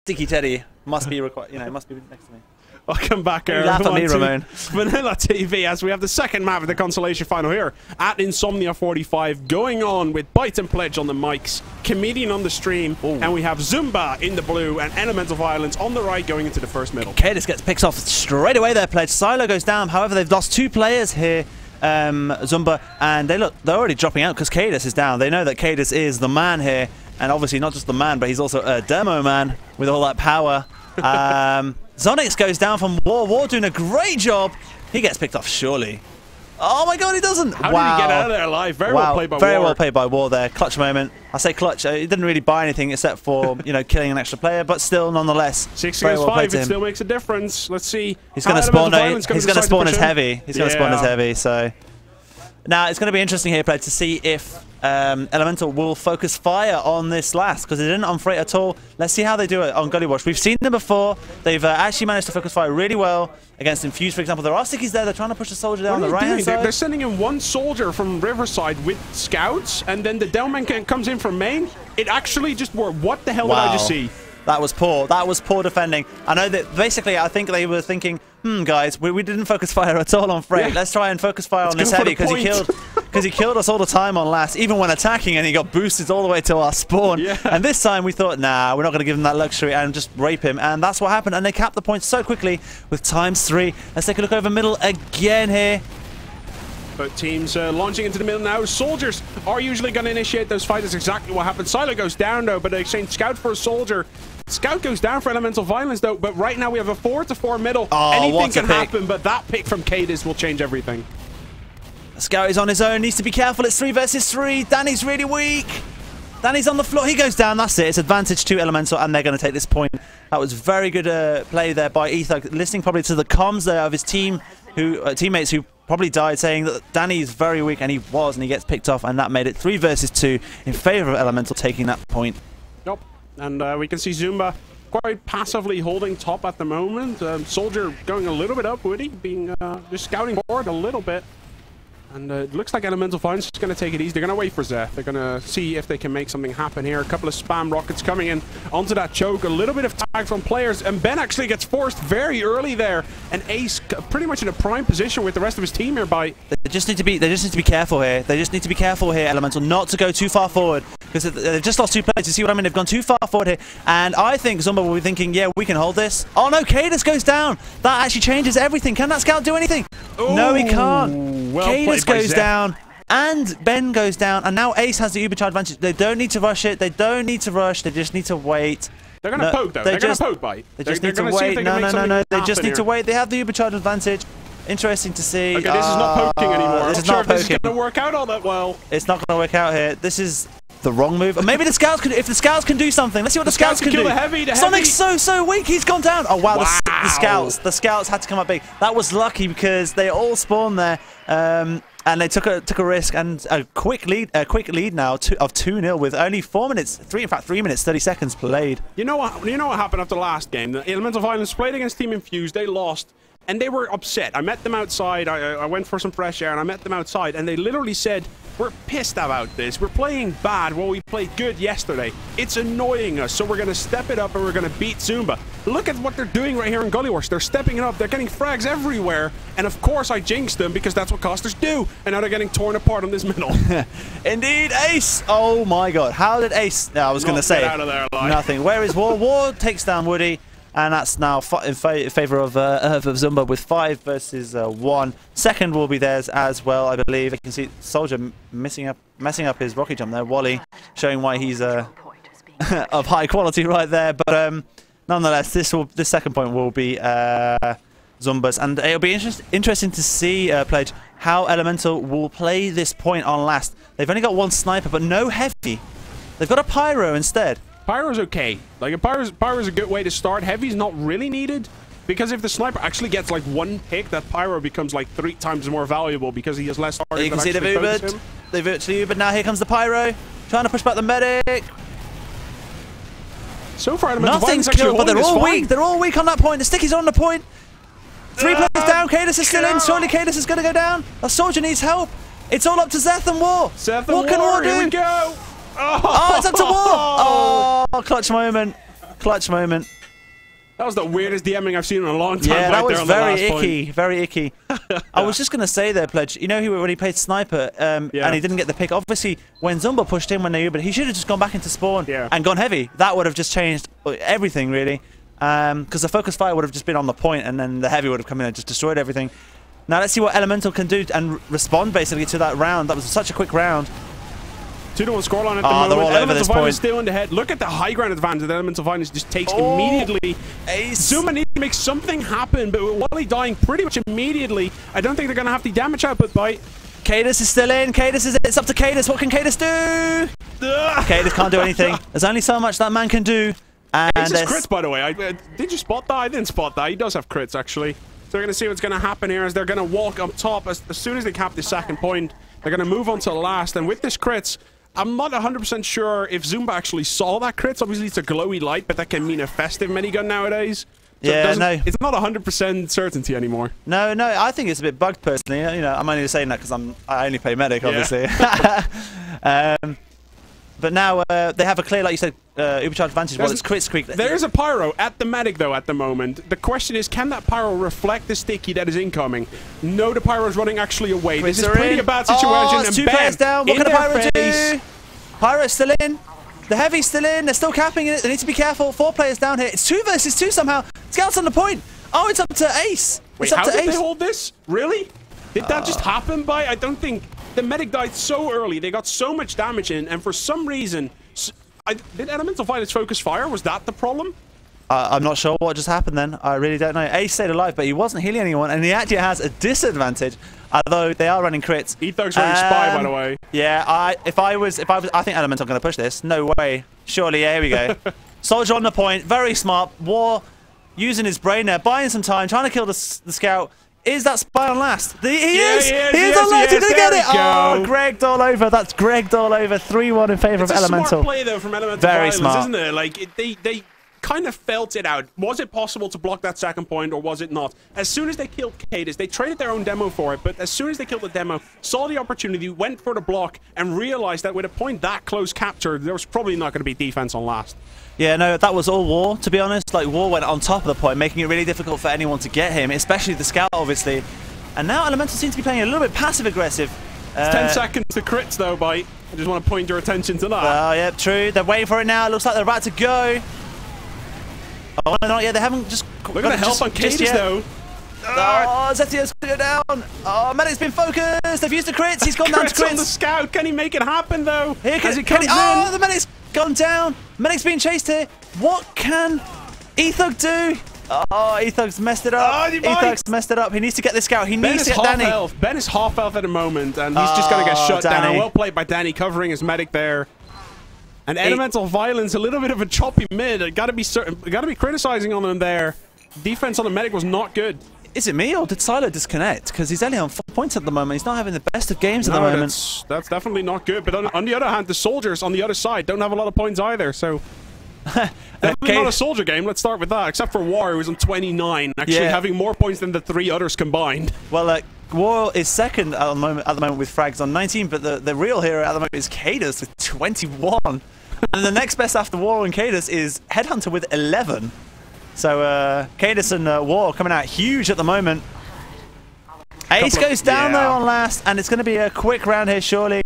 Sticky Teddy must be required. You know, must be next to me. Welcome back, laugh at me, Ramon. VanillaTV, as we have the second map of the consolation final here at Insomnia 45 going on with Byte and Pledge on the mics, Comedian on the stream, and we have Zumba in the blue and Elemental Violence on the right going into the first middle. Cadis gets picked off straight away there, Pledge. Silo goes down. However, they've lost 2 players here, Zumba, and they're already dropping out because Cadis is down. They know that Cadis is the man here, and obviously not just the man, but he's also a demo man with all that power. Zonix goes down from War. War doing a great job. He gets picked off, surely. Oh my god, he doesn't. How did he get out of there alive? Very well played by War. Very well played by War there. Clutch moment. I say clutch. He didn't really buy anything except for, you know, killing an extra player, but still, nonetheless. 6 against 5, it still makes a difference. Let's see. He's going to spawn. He's going to spawn as heavy. He's going to spawn as heavy. So now it's going to be interesting here, Play, to see if Elemental will focus fire on this last, because they didn't on Freight at all. Let's see how they do it on Gullywash. We've seen them before. They've actually managed to focus fire really well against Infuse, for example. There are stickies there. They're trying to push the soldier down the right-hand side. They're sending in 1 soldier from Riverside with scouts, and then the Delman comes in from main. It actually just worked. What the hell did I just see? That was poor. That was poor defending. I know that basically I think they were thinking, guys, we didn't focus fire at all on Freight. Yeah. Let's try and focus fire on this heavy because he killed us all the time on last, even when attacking, and he got boosted all the way to our spawn. Yeah. And this time we thought, nah, we're not going to give him that luxury and just rape him. And that's what happened. And they capped the points so quickly with ×3. Let's take a look over middle again here. Both teams launching into the middle now. Soldiers are usually going to initiate those fights. That's exactly what happened. Silo goes down, though, but they exchange Scout for a soldier. Scout goes down for Elemental Violence, though, but right now we have a 4-4 middle. Anything can happen, but that pick from Cadis will change everything. Scout is on his own, needs to be careful. It's 3 versus 3. Danny's really weak. Danny's on the floor. He goes down. That's it. It's advantage to Elemental, and they're going to take this point. That was very good play there by Ether, listening probably to the comms there of his team, teammates who probably died, saying that Danny is very weak, and he was, and he gets picked off, and that made it 3 versus 2 in favor of Elemental taking that point. Yep. And we can see Zumba quite passively holding top at the moment. Soldier going a little bit up, Woody, being just scouting forward a little bit. And it looks like Elemental Violence is going to take it easy. They're going to wait for Zeth. They're going to see if they can make something happen here. A couple of spam rockets coming in onto that choke. A little bit of tag from players. And Ben actually gets forced very early there. And Ace pretty much in a prime position with the rest of his team here, Byte. They just need to be careful here. They just need to be careful here, Elemental, not to go too far forward. Because they've just lost 2 players. You see what I mean? They've gone too far forward here. And I think Zumba will be thinking, yeah, we can hold this. Oh no, Cadis goes down. That actually changes everything. Can that scout do anything? Ooh, no, he can't. Well, Cadis goes down, and Ben goes down, and now Ace has the Ubercharge advantage. They don't need to rush it. They don't need to rush. They just need to wait. They're going to poke, though. They're going to poke, Byte. They just need to wait. No. They just need to wait. They have the Ubercharge advantage. Interesting to see. Okay, this is not poking anymore. I'm not sure if this is going to work out all that well. It's not going to work out here. This is the wrong move. Or maybe the scouts can. If the scouts can do something, let's see what the scouts can do. The heavy. Sonic's so weak. He's gone down. Oh wow. The scouts had to come up big. That was lucky because they all spawned there. And they took a risk and a quick lead now of 2-0 with only 4 minutes, 3 minutes 30 seconds played. You know what happened after the last game? The Elemental Violence played against Team Infuse. They lost, and they were upset. I met them outside. I went for some fresh air, and I met them outside, and they literally said, "We're pissed about this. We're playing bad while we played good yesterday. It's annoying us, so we're going to step it up and we're going to beat Zumba." Look at what they're doing right here in Gullywash. They're stepping it up. They're getting frags everywhere. And of course I jinxed them because that's what casters do. And now they're getting torn apart on this middle. Indeed, Ace. Oh my god. How did Ace... No, I was going to say out of there, like. Nothing. Where is War? War takes down Woody. And that's now in favor of Zumba with 5 versus 1. Second will be theirs as well, I believe. You can see Soldier messing up his rocket jump there. Wally showing why he's of high quality right there. But nonetheless, this second point will be Zumba's, and it'll be interesting to see, Pledge, how Elemental will play this point on last. They've only got 1 sniper, but no heavy. They've got a pyro instead. Pyro's okay. Like a pyro's a good way to start. Heavy's not really needed, because if the sniper actually gets like 1 hit, that pyro becomes like 3 times more valuable because he has less targets. You can see they've Ubered. They've virtually Ubered. Now here comes the pyro, trying to push back the medic. So far, nothing's killed, but they're all weak. They're all weak on that point. The sticky's on the point. 3 players down. Cadis is still in. Surely Cadis is going to go down. A soldier needs help. It's all up to Zeth and War. What can War do? Here we go. Oh, it's up to War. Oh, clutch moment. Clutch moment. That was the weirdest DMing I've seen in a long time. Yeah, that was very icky. Very icky. I was just going to say there, Pledge, you know, when he played Sniper and he didn't get the pick, obviously, when Zumba pushed in when they Ubered, he should have just gone back into spawn and gone heavy. That would have just changed everything, really. Because the focus fire would have just been on the point, and then the heavy would have come in and just destroyed everything. Now, let's see what Elemental can do and respond, basically, to that round. That was such a quick round. 2-1 scoreline at the moment. They're all over this point. Still in the head. Look at the high ground advantage that Elemental Violence just takes immediately. Zumba needs to make something happen, but with Wally dying pretty much immediately, I don't think they're going to have the damage output Byte. Cadus is still in. Cadus is it. It's up to Cadus. What can Cadus do? Cadus can't do anything. There's only so much that man can do. And Ace is crits, by the way. Did you spot that? I didn't spot that. He does have crits, actually. So we're going to see what's going to happen here as they're going to walk up top. As soon as they cap the second point, they're going to move on to the last. And with this crits, I'm not 100% sure if Zumba actually saw that crits. Obviously, it's a glowy light, but that can mean a festive minigun nowadays. So it's not 100% certainty anymore. No, I think it's a bit bugged personally. You know, I'm only saying that because I only play medic, obviously. But now they have a clear, like you said, Ubercharge advantage. Well, it's crit streak. There is a pyro at the medic, though, at the moment. The question is, can that pyro reflect the sticky that is incoming? No, the pyro is running actually away. This is pretty a bad situation. Oh, it's 2 players down. What can the pyro do? Pyro's still in. The heavy's still in. They're still capping it. They need to be careful. 4 players down here. It's 2 versus 2 somehow. Scout's on the point. Oh, it's up to Ace. Wait, how did they hold this? Really? Did that just happen by? I don't think. The medic died so early. They got so much damage in, and for some reason, did Elemental Violence focus fire? Was that the problem? I'm not sure what just happened then. I really don't know. Ace stayed alive, but he wasn't healing anyone, and he actually has a disadvantage. Although they are running crits. Ethog's running spy, by the way. Yeah, I think Elemental going to push this. No way. Surely, yeah, here we go. Soldier on the point, very smart. War using his brain there, buying some time, trying to kill the scout. Is that spy on last? He is on last. He's going to get it. Oh, Gregged all over. That's Gregged all over. 3-1 in favor of Elemental. It's a smart play, though, from Elemental Very Violence, smart. isn't it? Like, they kind of felt it out. Was it possible to block that second point, or was it not? As soon as they killed Cadus, they traded their own demo for it, but as soon as they killed the demo, saw the opportunity, went for the block, and realized that with a point that close captured, there was probably not going to be defense on last. Yeah, no, that was all War, to be honest. Like, War went on top of the point, making it really difficult for anyone to get him, especially the scout, obviously. And now Elemental seems to be playing a little bit passive-aggressive. It's 10 seconds to crits, though, Byte. I just want to point your attention to that. Oh, yeah, true. They're waiting for it now. It looks like they're about to go. Oh, no, not yet. They haven't just... Look at the help on Cadus, though. Oh, Zetio's going to go down. Oh, Medic's been focused. They've used the crits. He's gone down to crits. On the scout. Can he make it happen, though? Here can he? Oh, the Medic's gone down. Medic's being chased here. What can Ethog do? Oh, Ethog's messed it up. Oh, Ethog's messed it up. He needs to get this scout. He needs to get Danny. Ben is half health at the moment, and he's just going to get shut down. Well played by Danny, covering his medic there. And Elemental Violence, a little bit of a choppy mid. Got to be criticizing on him there. Defense on the medic was not good. Is it me, or did Silo disconnect? Because he's only on 4 points at the moment. He's not having the best of games at the moment. That's definitely not good. But on the other hand, the soldiers on the other side don't have a lot of points either. So definitely not a soldier game. Let's start with that. Except for War, who was on 29, actually having more points than the 3 others combined. Well, War is second at the moment with frags on 19, but the real hero at the moment is Cadus with 21. And the next best after War and Cadus is Headhunter with 11. So Cadus and War coming out huge at the moment. Ace goes down though on last, and it's going to be a quick round here, surely.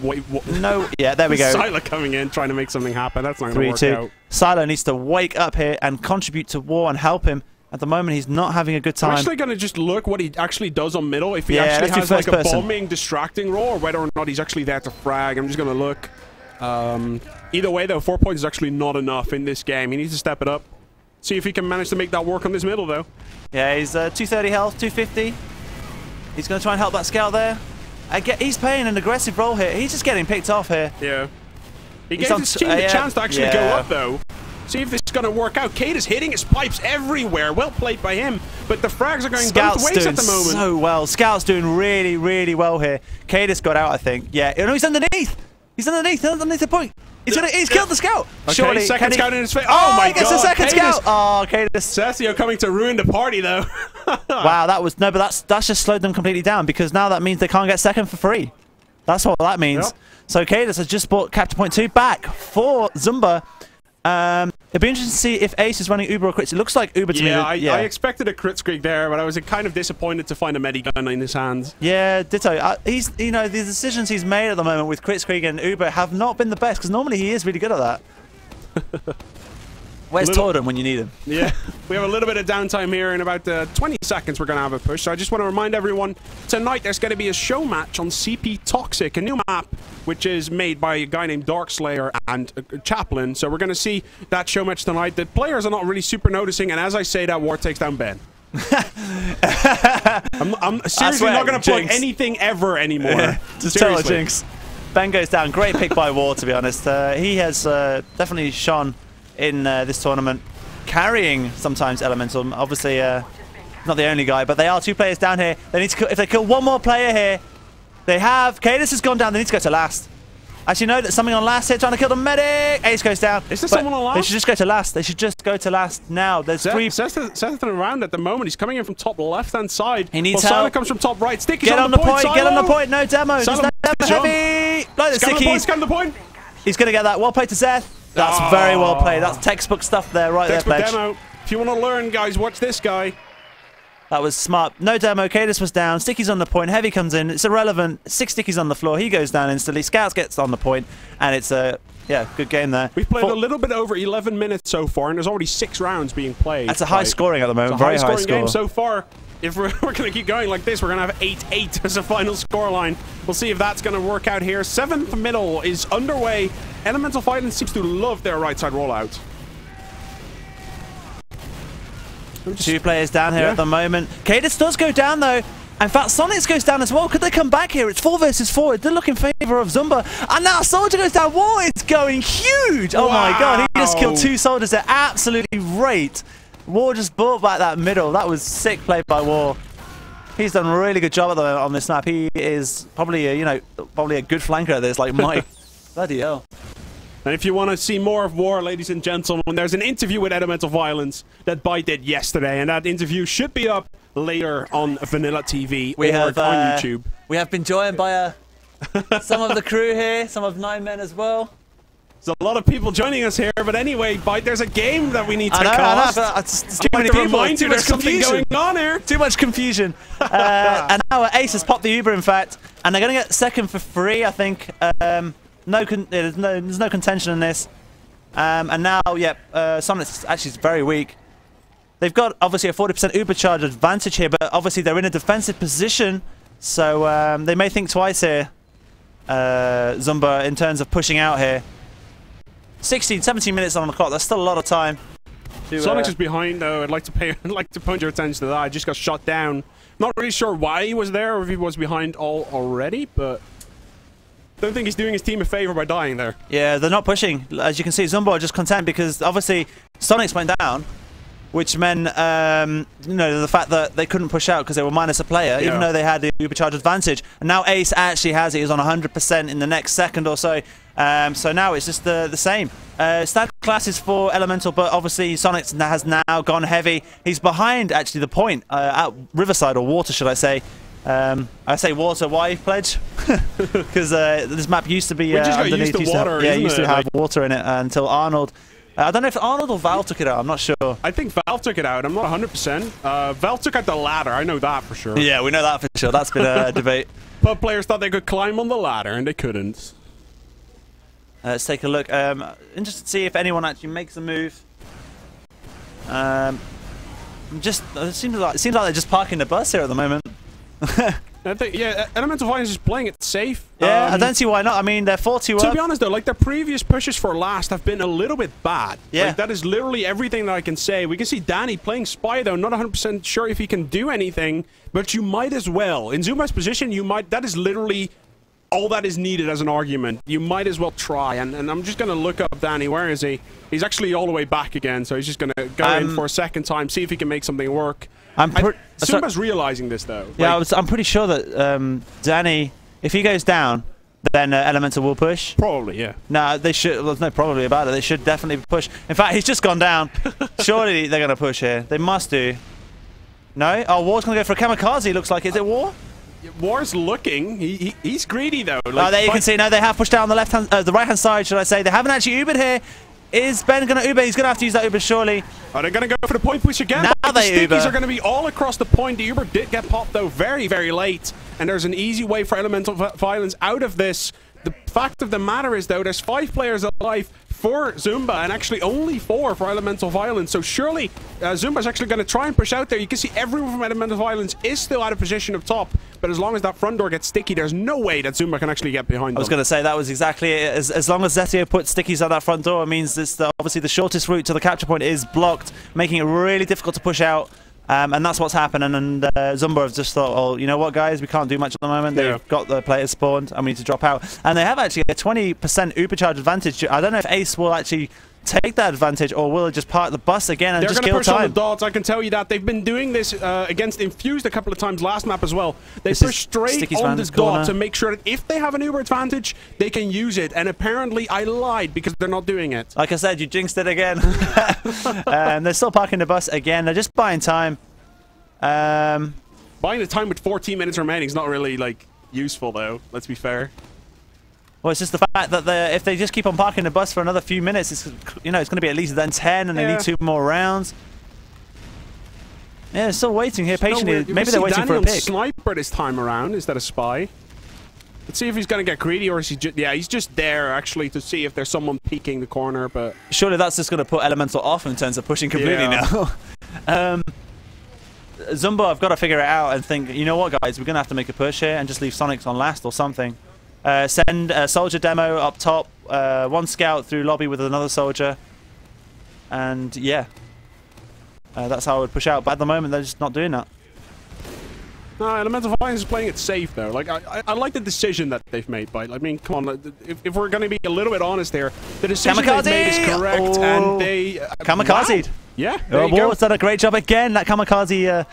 Wait, what? No, yeah, there we go. Silo coming in, trying to make something happen. That's not going to work out. Silo needs to wake up here and contribute to War and help him. At the moment, he's not having a good time. I'm actually going to just look what he actually does on middle. If he actually has like a bombing, distracting role, or whether or not he's actually there to frag. I'm just going to look. Either way, though, 4 points is actually not enough in this game. He needs to step it up. See if he can manage to make that work on this middle, though. Yeah, he's 230 health, 250. He's going to try and help that scout there. He's playing an aggressive role here. He's just getting picked off here. Yeah. He gives his team the chance to actually go up, though. See if this is going to work out. Kate is hitting his pipes everywhere. Well played by him. But the frags are going both ways at the moment. So well. Scout's doing really, really well here. Cadus got out, I think. Yeah. Oh, no, he's underneath. He's underneath the point. He's killed the scout. Okay, surely, second scout in his face. Oh my god! He gets a second scout. Oh, Cadus. Cessio coming to ruin the party, though. Wow, that's just slowed them completely down, because now that means they can't get second for free. That's what that means. Yep. So Cadus has just bought Captain Point 2 back for Zumba. It'd be interesting to see if Ace is running Uber or crits. It looks like Uber to me. I expected a crit streak there, but I was kind of disappointed to find a medigun in his hands. Yeah, ditto. He's, you know, the decisions he's made at the moment with crit streak and Uber have not been the best, because normally he is really good at that. Where's Torden when you need him? Yeah, we have a little bit of downtime here. In about 20 seconds, we're going to have a push. So I just want to remind everyone, tonight there's going to be a show match on CP Toxic, a new map, which is made by a guy named Darkslayer and Chaplain. So we're going to see that show match tonight. The players are not really super noticing, and as I say that, War takes down Ben. I'm seriously not going to plug anything ever anymore. Yeah, just tell it, Jinx. Ben goes down. Great pick by War, to be honest. He has definitely shone in this tournament, carrying sometimes Elemental. Obviously, not the only guy, but they are 2 players down here. They need to, if they kill one more player here, they have. Cadis has gone down. They need to go to last. Actually, no, something on last here, trying to kill the medic. Ace goes down. Is there someone on last? They should just go to last. They should just go to last now. There's 3. Seth's around at the moment. He's coming in from top left-hand side. He needs help. Silent comes from top right. Stick is get on the point. Get on the point. No demo. There's no demo. Heavy. Like the Sticky. Scan the point. He's going to get that. Well played to Zeth. That's very well played. That's textbook stuff there, right there, Pledge. Demo. If you want to learn, guys, watch this guy. That was smart. No demo. Cadis was down. Sticky's on the point. Heavy comes in. It's irrelevant. 6 Stickies on the floor. He goes down instantly. Scouts gets on the point, and it's a good game there. We've played a little bit over 11 minutes so far, and there's already 6 rounds being played. That's a high scoring at the moment. Very high scoring game so far. If we're going to keep going like this, we're going to have 8-8 as a final scoreline. We'll see if that's going to work out here. 7th middle is underway. Elemental Violence seems to love their right side rollout. 2 players down here at the moment. Cadis does go down though. In fact, Sonics goes down as well. Could they come back here? It's 4 versus 4. They look in favor of Zumba. And now Soldier goes down. War is going huge. Oh my god. He just killed 2 soldiers. They're absolutely great. War just brought back that middle. That was sick play by War. He's done a really good job on this map. He is probably probably a good flanker at this, like Mike. Bloody hell. And if you want to see more of War, ladies and gentlemen, there's an interview with Elemental Violence that Byte did yesterday, and that interview should be up later on VanillaTV or on YouTube. We have been joined by some of the crew here, some of 9 men as well. There's a lot of people joining us here, but anyway, Byte, there's a game that we need to cast. I know, it's too many people. Too much confusion going on here. Too much confusion. And now Ace has popped the Uber, in fact, and they're going to get second for free, I think. There's no contention in this. And now, Sonic's actually very weak. They've got, obviously, a 40% Uber charge advantage here, but obviously they're in a defensive position, so they may think twice here, Zumba, in terms of pushing out here. 17 minutes on the clock. That's still a lot of time. Sonic's is behind, though. I'd like to point your attention to that. I just got shot down. Not really sure why he was there or if he was behind already, but don't think he's doing his team a favor by dying there. Yeah, they're not pushing. As you can see, Zumba are just content because obviously Sonic's went down, which meant the fact that they couldn't push out because they were minus a player, even though they had the Ubercharge advantage. And now Ace actually has it. He's on 100% in the next second or so. So now it's just the same. Standard classes for Elemental, but obviously Sonic has now gone heavy. He's behind actually the point at Riverside, or Water, should I say. I say water. Why, Pledge? Because this map used to be we just got underneath. Used to water, it used to have water in it until Arnold. I don't know if Arnold or Valve took it out. I'm not sure. I think Valve took it out. I'm not 100%. Valve took out the ladder. I know that for sure. Yeah, we know that for sure. That's been a debate. But players thought they could climb on the ladder, and they couldn't. Let's take a look. Interested to see if anyone actually makes a move. It seems like they're just parking the bus here at the moment. I think, Elemental Violence is playing it safe. Yeah, I don't see why not. I mean, they're 4-2 up. To be honest, though, like their previous pushes for last have been a little bit bad. Yeah. Like, that is literally everything that I can say. We can see Danny playing Spy, though. Not 100% sure if he can do anything, but you might as well. In Zumba's position, that is literally all that is needed as an argument. You might as well try. And I'm just going to look up Danny. Where is he? He's actually all the way back again, so he's just going to go in for a second time, see if he can make something work. Zumba's realizing this, though. Yeah, I'm pretty sure that Danny, if he goes down, then Elemental will push. Probably, yeah. No, they should. Well, there's no probably about it. They should definitely push. In fact, he's just gone down. Surely they're going to push here. They must do. No? Oh, War's going to go for a kamikaze, looks like. Is it War? War's looking. He's greedy, though. Like, there you can see. No, they have pushed down on the right-hand side, should I say. They haven't actually Ubered here. Is Ben going to Uber? He's going to have to use that Uber, surely. Are they going to go for the point push again? Now the they Uber. Stickies are going to be all across the point. The Uber did get popped, though, very, very late. And there's an easy way for Elemental Violence out of this. The fact of the matter is, though, there's 5 players alive for Zumba and actually only 4 for Elemental Violence. So surely Zumba's actually going to try and push out there. You can see everyone from Elemental Violence is still out of position up top. But as long as that front door gets sticky, there's no way that Zumba can actually get behind them. I was going to say that was exactly it. As long as Zetio puts stickies on that front door, it means this, obviously the shortest route to the capture point is blocked, making it really difficult to push out. And that's what's happening, and Zumba have just thought, oh, you know what, guys, we can't do much at the moment. Yeah. They've got the players spawned, and we need to drop out. And they have actually a 20% Ubercharge advantage. I don't know if Ace will actually take that advantage, or will it just park the bus again and just kill time? They're going to push on the dots, I can tell you that. They've been doing this against Infused a couple of times last map as well. They push straight on the dot to make sure that if they have an Uber advantage, they can use it. And apparently I lied because they're not doing it. Like I said, you jinxed it again. They're still parking the bus again. They're just buying time. Buying the time with 14 minutes remaining is not really, like, useful, though. Let's be fair. Well, it's just the fact that if they just keep on parking the bus for another few minutes, it's, you know, it's going to be at least then 10, and they need 2 more rounds. Yeah, they're still waiting here patiently. Maybe they're waiting for a pick. Sniper this time around instead of spy. Let's see if he's going to get greedy, or is he just... Yeah, he's just there, actually, to see if there's someone peeking the corner, but... Surely that's just going to put Elemental off in terms of pushing completely now. Zumba, I've got to figure it out and think, you know what, guys, we're going to have to make a push here and just leave Sonics on last or something. Send a soldier demo up top, 1 scout through lobby with another soldier, and yeah, that's how I would push out. But at the moment, they're just not doing that. No, Elemental Violence is playing it safe, though. Like, I like the decision that they've made, Byte. I mean, come on, if we're going to be a little bit honest here, the decision they've made is correct, and they... Kamikazed. Wow. Yeah, Ward's done a great job again. That Kamikaze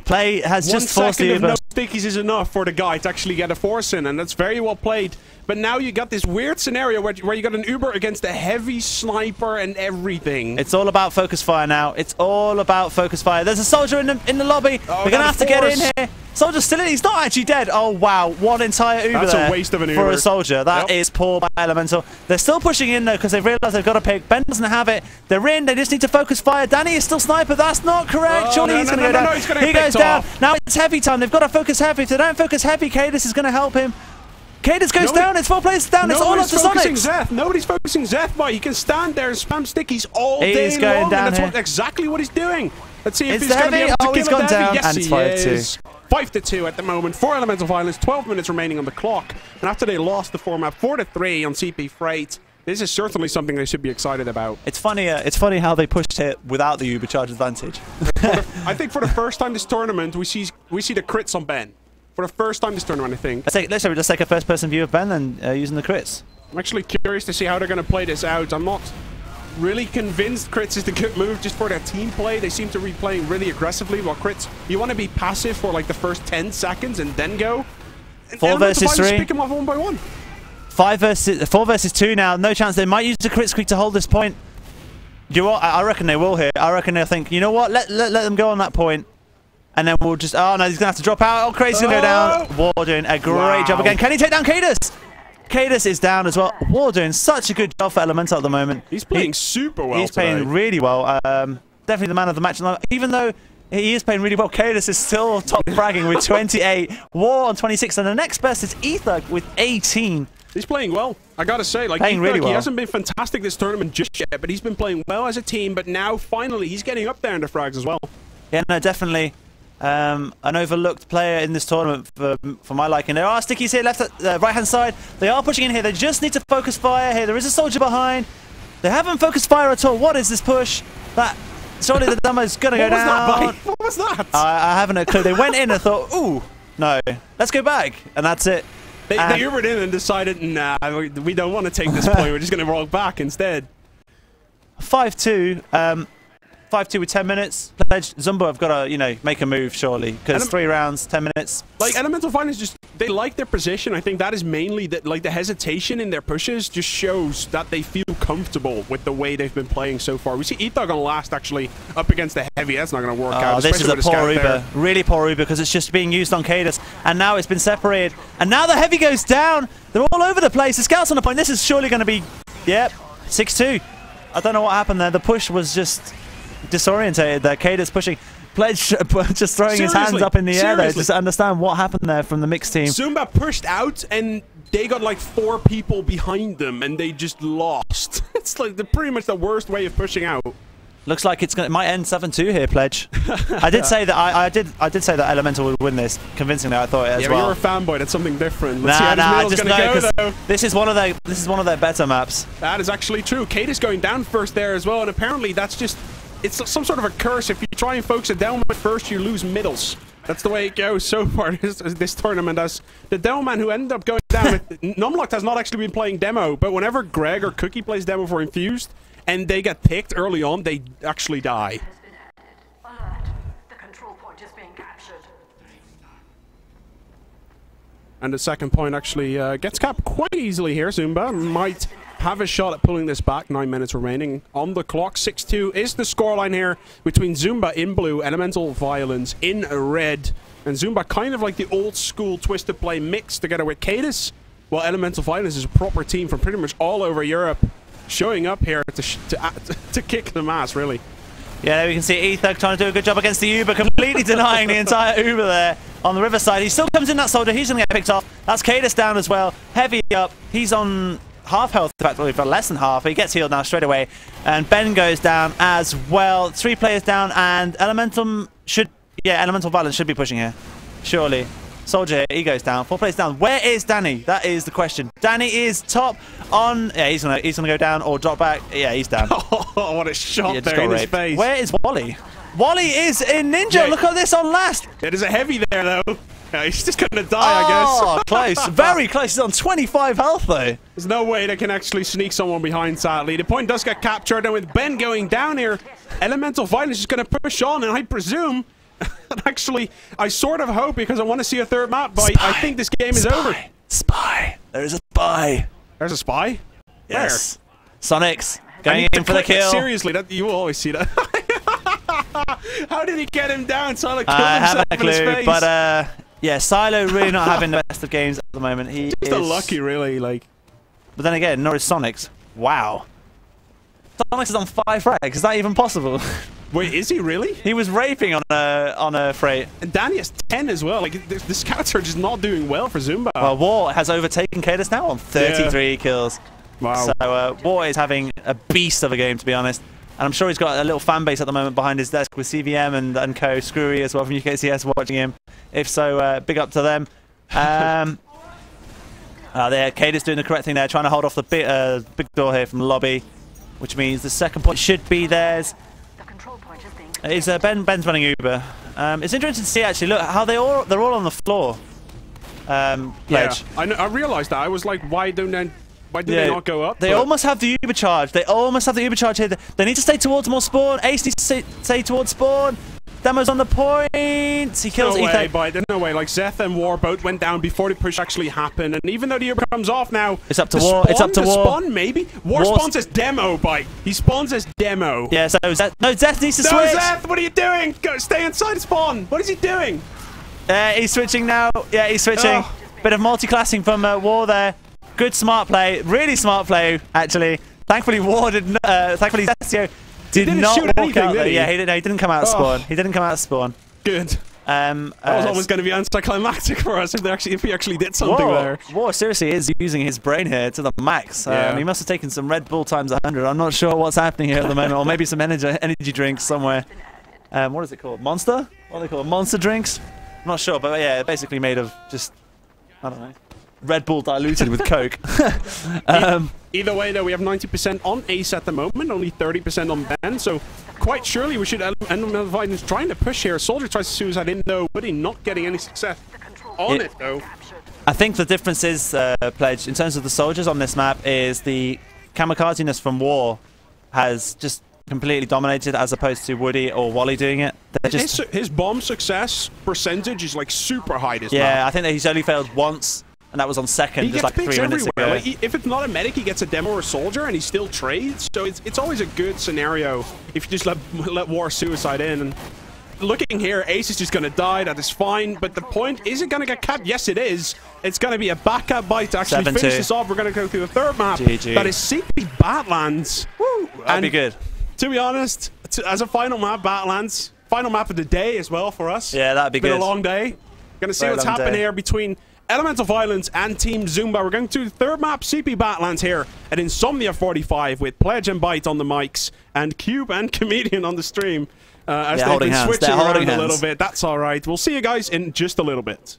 play has just forced the Uber. No stickies is enough for the guy to actually get a force in, and that's very well played. But now you got this weird scenario where you got an Uber against a heavy sniper and everything. It's all about focus fire now. It's all about focus fire. There's a soldier in the lobby. We're going to have to get in here. Soldier's still in. He's not actually dead. Oh, wow. 1 entire Uber That's a waste of an Uber. For a soldier. That is poor by Elemental. They're still pushing in, though, because they've realized they've got to pick. Ben doesn't have it. They're in. They just need to focus fire. Danny is still sniper. That's not correct. Surely he's going to go down. He goes down. Now it's heavy time. They've got to focus heavy. If they don't focus heavy, Cadus is going to help him. Cadus goes down. It's 4 players down. It's all up to Sonics. Nobody's focusing Zeth, Byte. He can stand there and spam stickies all day long. He's going down and that's exactly what he's doing. Let's see if he's going to be able to kill the heavy. Yes, he is. 5-2 at the moment for Elemental Violence. 12 minutes remaining on the clock. And after they lost the format 4-3 on CP Freight, this is certainly something they should be excited about. It's funny how they pushed it without the Ubercharge advantage. I think for the first time this tournament, we see the crits on Ben. For the first time this tournament, I think. Let's take a first-person view of Ben and using the crits. I'm actually curious to see how they're going to play this out. I'm not really convinced crits is the good move just for their team play. They seem to be playing really aggressively, while crits, you want to be passive for like the first 10 seconds and then go. 4 versus 3. Pick them off 1 by 1. 4 versus 2 now. No chance. They might use the crit squeak to hold this point. You know what? I reckon they will here. I reckon they'll think, you know what? Let them go on that point. And then we'll just... Oh, no, he's going to have to drop out. Oh, Crazy's going to go down. War doing a great job again. Can he take down Cadus? Cadus is down as well. War doing such a good job for Elemental at the moment. He's playing super well He's playing really well. Definitely the man of the match. Even though he is playing really well, Cadus is still top fragging with 28. War on 26. And the next best is Ether with 18. He's playing well. I gotta say, like, playing really well. He hasn't been fantastic this tournament just yet, but he's been playing well as a team. But now, finally, he's getting up there in the frags as well. Yeah, no, definitely. An overlooked player in this tournament for my liking. There are stickies here left at right hand side. They are pushing in here. They just need to focus fire here. There is a soldier behind. They haven't focused fire at all. What is this push? Surely the demo's gonna go down. What was that? I haven't a clue. They went in and thought, ooh, no, let's go back, and that's it. They Ubered in and decided, nah, we don't want to take this point. We're just gonna roll back instead. 5-2. 5-2 with 10 minutes. Pledge Zumba have got to, you know, make a move surely because 3 rounds, 10 minutes. Like Elemental Violence, just they like their position. I think that is mainly that, like the hesitation in their pushes just shows that they feel comfortable with the way they've been playing so far. We see Ethog on last actually up against the heavy. That's not going to work out. This is a poor Uber, really poor Uber because it's just being used on Cadus, and now it's been separated, and now the heavy goes down. They're all over the place. The scouts on the point. This is surely going to be, yep, 6-2. I don't know what happened there. The push was just disorientated there. Kada's pushing. Pledge just throwing his hands up in the air there just to understand what happened there from the mixed team. Zumba pushed out and they got like 4 people behind them and they just lost. It's like pretty much the worst way of pushing out. Looks like it might end 7-2 here, Pledge. I did say that I did say that Elemental would win this convincingly. I thought it as well. You're a fanboy. That's something different. Let's see how this meal's gonna go, though. This is one of their better maps. That is actually true. Kate is going down first there as well, and apparently that's just it's some sort of a curse. If you try and focus a down first, you lose middles. That's the way it goes so far this tournament. As the demo man who ended up going down, Numlocked has not actually been playing demo, but whenever Greg or Cookie plays demo for Infused and they get picked early on, they actually die. And the second point actually gets capped quite easily here. Zumba might have a shot at pulling this back. 9 minutes remaining on the clock. 6-2 is the scoreline here between Zumba in blue, Elemental Violence in red. And Zumba kind of like the old school Twisted Play mixed together with Cadis. While Elemental Violence is a proper team from pretty much all over Europe showing up here to kick the ass, really. Yeah, there we can see Ether trying to do a good job against the Uber, completely denying the entire Uber there on the riverside. He still comes in that soldier. He's going to get picked off. That's Cadis down as well. Heavy up. He's on half health, in fact, for less than half. He gets healed now straight away. And Ben goes down as well. 3 players down, and Elemental Violence should be pushing here. Surely. Soldier, he goes down. 4 players down. Where is Danny? That is the question. Danny is top on... Yeah, he's gonna go down or drop back. Yeah, he's down. Oh, what a shot there in his face. Where is Wally? Wally is in Ninja. Yeah. Look at this on last. Yeah, there's a heavy there, though. Yeah, he's just gonna die, I guess. Oh, close. Very close. He's on 25 health, though. There's no way they can actually sneak someone behind, sadly. The point does get captured, and with Ben going down here, Elemental Violence is gonna push on, and I presume... Actually, I sort of hope, because I want to see a third map, but I think this game is over. Spy. There's a spy. There's a spy? Yes. Where? Sonics going in for the kill. Seriously, you will always see that. How did he get him down? Silo killed himself have a clue, in his face. But yeah, Silo really not having the best of games at the moment. He just unlucky, really. Like. But then again, nor is Sonics. Wow. Sonics is on 5 frags. Is that even possible? Wait, is he really? He was raping on a freight. And Danny has 10 as well. Like the scouts are just not doing well for Zumba. Well, War has overtaken Cadis now on 33 kills. Wow. So War is having a beast of a game, to be honest. And I'm sure he's got a little fan base at the moment behind his desk with CVM and co. Screwy as well from UKCS watching him. If so, big up to them. There, Cadis doing the correct thing there, trying to hold off the big door here from lobby, which means the second point should be theirs. It's Ben's running Uber. It's interesting to see actually. Look how they're all on the floor. Pledge. Yeah, I realized that. I was like, why do they not go up? They almost have the Uber charge. They almost have the Uber charge here. They need to stay towards more spawn. Ace needs to stay towards spawn. Demo's on the point. He kills Ethan. There's no way. Like Zeth and War both went down before the push actually happened. And even though the Uber comes off now, it's up to War. It's up to War. Spawn maybe. War spawns as demo. Byte. He spawns as demo. Yeah. So Zeth needs to switch. No, Zeth, what are you doing? Go stay inside spawn. What is he doing? He's switching now. Yeah, he's switching. Bit of multi-classing from War there. Good smart play. Really smart play actually. Thankfully War did. Thankfully Zethio did not walk out there. Yeah, he didn't come out of spawn. He didn't come out of spawn. Good. That was almost going to be anticlimactic for us if he actually did something there. War seriously is using his brain here to the max. He must have taken some Red Bull times 100. I'm not sure what's happening here at the moment, or maybe some energy drinks somewhere. What is it called? Monster? What are they called? Monster drinks? I'm not sure, but yeah, basically made of just, I don't know, Red Bull diluted with Coke. Either way, though, we have 90% on Ace at the moment, only 30% on Ben, so quite surely we should Elemental Violence trying to push here. Soldier tries to suicide in, though, but he's not getting any success on it, though. I think the difference is, Pledge, in terms of the soldiers on this map, is the kamikaziness from War has just completely dominated as opposed to Woody or Wally doing it. His bomb success percentage is like super high this map. Yeah, I think that he's only failed once. And that was on second, just like 3 minutes ago. Like, if it's not a medic, he gets a demo or a soldier, and he still trades. So it's always a good scenario if you just let War suicide in. And looking here, Ace is just going to die. That is fine. But the point, is it going to get capped? Yes, it is. It's going to be a backup Byte to actually finish this off. We're going to go through the third map. GG. That is CP Badlands. Woo! That'd be good. To be honest, as a final map, Badlands, final map of the day as well for us. Yeah, that'd be good. It's been a long day. Going to see what's happening here between Elemental Violence and Team Zumba. We're going to the third map, CP Badlands here at Insomnia 45 with Pledge and Byte on the mics and Cube and Comedian on the stream. As they've been switching around a little bit. That's all right. We'll see you guys in just a little bit.